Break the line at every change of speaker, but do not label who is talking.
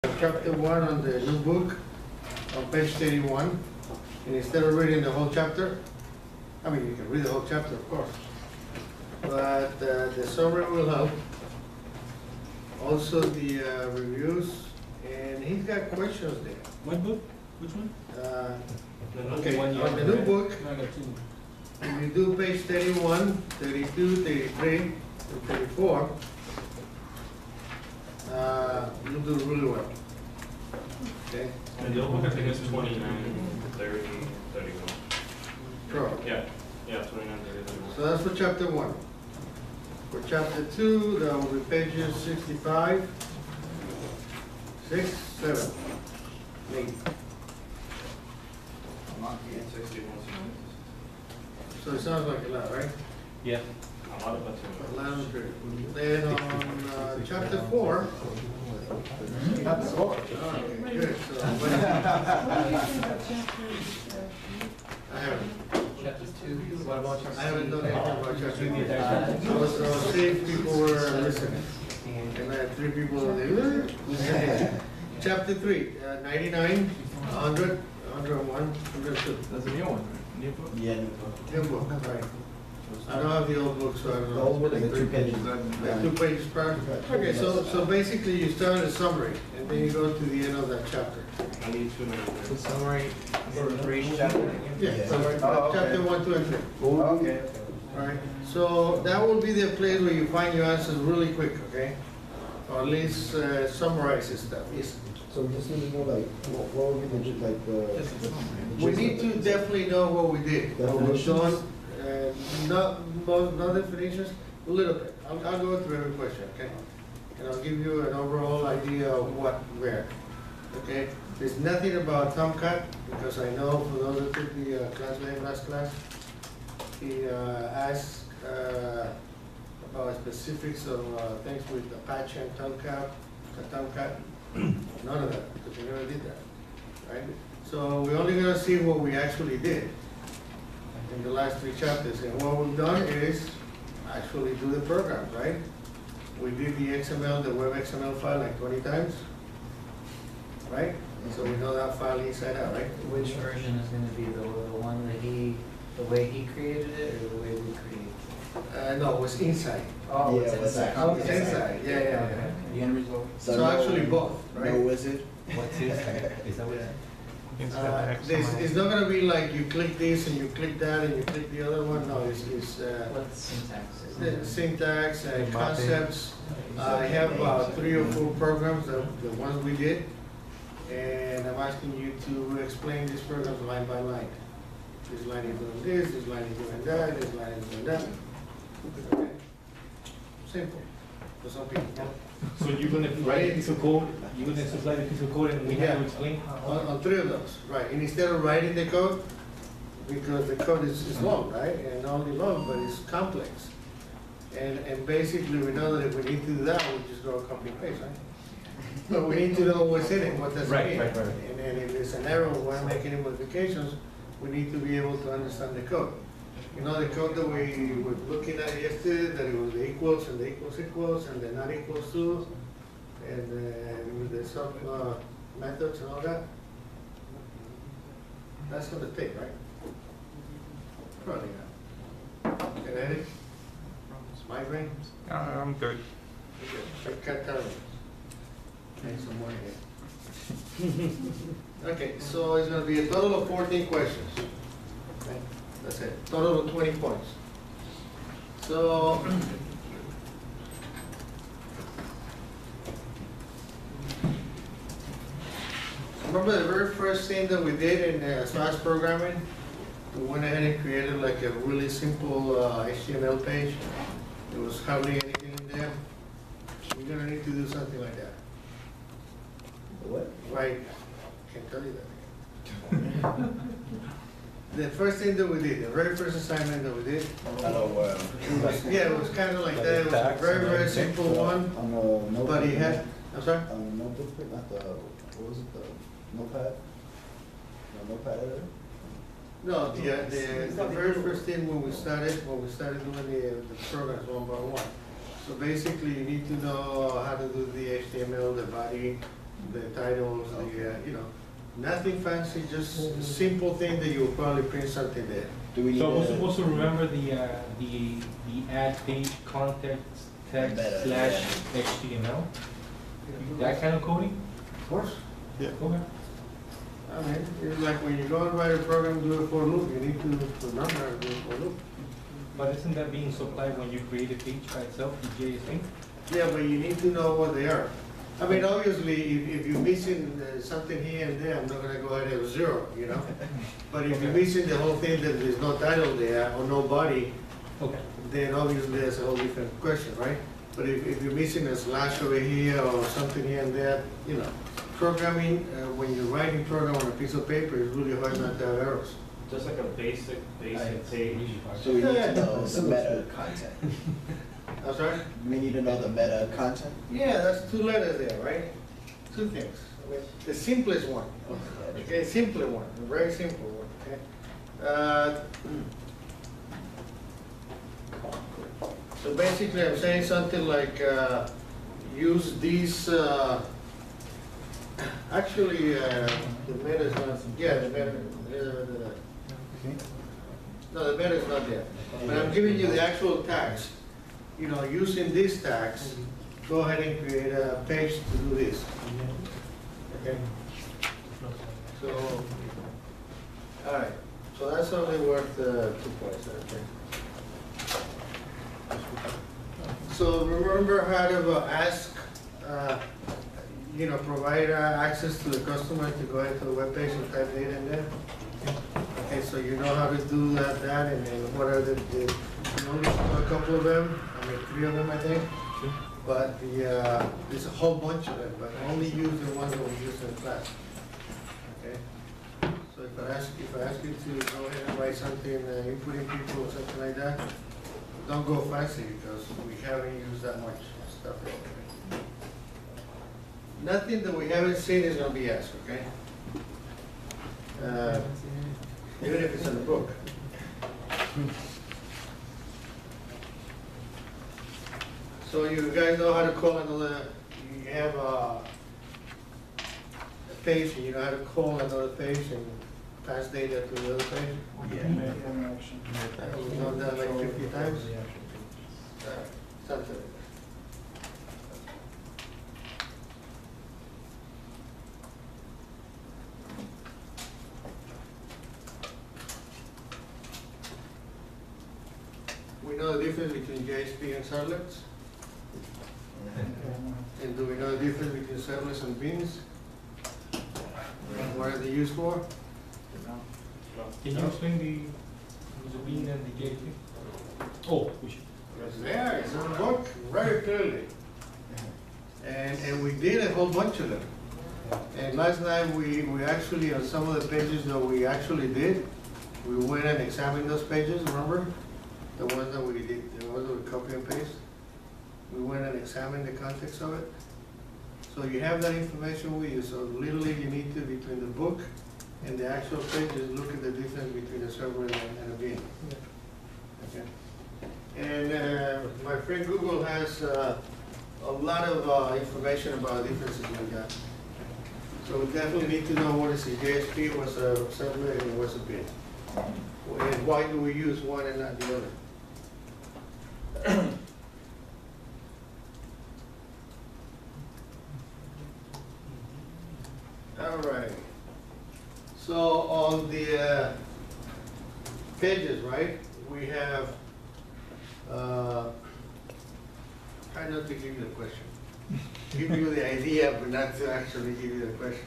Chapter 1 on the new book on page 31, and instead of reading the whole chapter, I mean you can read the whole chapter of course, but the summary will help. Also the reviews, and he's got questions there.
What book? Which one?
Okay, on the new book, if you do page 31, 32, 33, and 34, you'll do really well. Okay?
And the old book I think is 29, 30, 31.
Sure.
Yeah, 29, 30, 31.
So that's for chapter 1. For chapter 2, that will be pages 65, 6, 7, 8. So it sounds like a lot, right?
Yeah. A lot of us.
11, 3. Then on chapter 4,
Chapter 4.
okay, good. So, I haven't.
Chapter 2. What about chapter 2?
I haven't done anything about chapter 2. So 6 people were listening. And I had 3 people there. Chapter 3, 99, 100, 101, 102.
That's a new one. New book?
Yeah,
New book, right. I don't have the old book, so I don't know.
The old book is 2 pages.
Yeah, 2 pages prior. Okay, so basically you start a summary, and then you go to the end of that chapter.
I need 2 minutes.
The summary for each chapter?
Yeah, so
Oh, okay.
chapter 1, 2, and 3.
Okay.
Alright, so that will be the place where you find your answers really quick, okay? Or at least summarizes stuff.
So we just need to know like what would be the like the.
We need to definitely know what we did.
Definitions?
Not definitions, a little bit. I'll go through every question, okay? And I'll give you an overall idea of what, where, okay? There's nothing about Tomcat, because I know for those that took the class last class, he asked about specifics of things with Apache and Tomcat. None of that, because we never did that, right? So we're only gonna see what we actually did in the last 3 chapters. And what we've done is actually do the program, right? We did the XML, the web XML file like 20 times, right? So we know that file inside out, right?
Which version is going to be the one that the way he created it, or the way we created it?
No, it was inside.
Oh,
Yeah,
it's
it was
inside.
actually
It's inside, yeah.
The end result.
So actually both, right?
No wizard.
What's his? Is that what it is?
It's not gonna be like you click this and you click that and you click the other one. No, it's
What's syntax?
the syntax and concepts. I have about 3 or 4 programs, the ones we did, and I'm asking you to explain these programs line by line. This line is doing this, this line is doing that, this line is doing that. Okay. Simple for some people.
So you're gonna write a piece of code, you're gonna supply the piece of code and we have to explain?
On 3 of those, right. And instead of writing the code, because the code is long, right? And not only long, but it's complex. And basically we know that if we need to do that, we just go copy and paste, right? But we need to know what's in it, what does it mean.
Right.
And then if there's an error, we want to make any modifications, we need to be able to understand the code. You know, the code that we were looking at yesterday, that it was the equals and the equals and the not equals to, and the sub methods and all that. That's gonna take, right? Probably not. Kinetic? Migraine?
I'm good.
I can't tell you. Make some more here. Okay, so it's gonna be a total of 14 questions. Okay, that's it. Total of 20 points. So remember the very first thing that we did in Smash programming? We went ahead and created like a really simple HTML page. There was hardly anything in there. You're gonna need to do something like that.
What?
Right, can't tell you that. The first thing that we did, the very first assignment that we did, yeah, it was kind of like that. It was a very, very simple one,
On the notebook.
but he had, I'm sorry?
On the notebook, not the, what was it, the notepad? The notepad editor?
No, the very first thing when we started doing the programs one by one. So basically, you need to know how to do the HTML, the body, the titles, you know, nothing fancy, just simple thing that you'll probably print something there.
Do we need
So we're
to-
supposed to remember the add page context text
Better,
slash HTML? That kind of coding?
Of course.
Okay.
I mean, it's like when you go and write a program, do a for loop, you need to remember to do a for loop.
But isn't that being supplied when you create a page by itself, the JSP?
Yeah, but you need to know what they are. I mean, obviously, if you're missing something here and there, I'm not gonna go ahead and have zero, you know? But if you're missing the whole thing, that there's no title there or no body,
Okay.
then obviously that's a whole different question, right? But if you're missing a slash over here or something here and there, you know, programming, when you're writing program on a piece of paper, it's really hard not to have errors.
Just like a basic page.
So we need
Yeah.
to know the meta content.
I'm sorry?
We need to know the meta content.
Yeah, that's two letters there, right? Two things. I mean, the simplest one, okay, simpler one, a very simple one, okay? So basically, I'm saying something like, use these, actually, the meta is not, yeah, the meta, no, the meta is not there. But I'm giving you the actual tags. You know, using these tags, go ahead and create a page to do this. Okay? So, all right, so that's only worth 2 points, okay? So remember how to ask, you know, provide access to the customer to go into the webpage and type data in there? Okay, so you know how to do that, and then what are the you only saw a couple of them, I mean, 3 of them, I think. But there's a whole bunch of them, but only use the ones that we use in class. Okay? So if I ask you to go ahead and write something, inputting people or something like that, don't go fancy because we haven't used that much stuff. Nothing that we haven't seen is gonna be asked, okay? Even if it's in the book. So you guys know how to call another, you have a page, and you know how to call another page and pass data to the other page? We've done that like 50 times. Something like that. We know the difference between JSP and servlets? And do we know the difference between servlets and beans? What are they used for?
Can you explain the bean and the JSP? Oh, we should.
It's there, it's in the book, very clearly. And we did a whole bunch of them. And last night, we actually, on some of the pages that we actually did, we went and examined those pages, remember? The ones that we did, the ones that we copy and paste. We went and examined the context of it. So you have that information with you, so literally you need to, between the book and the actual pages, look at the difference between a servlet and a bean. Okay. And my friend Google has a lot of information about differences we got. So we definitely need to know what is a JSP, what's a servlet, and what's a bean. And why do we use one and not the other? All right. So on the pages, right, we have, try not to give you the question. Give you the idea, but not to actually give you the question.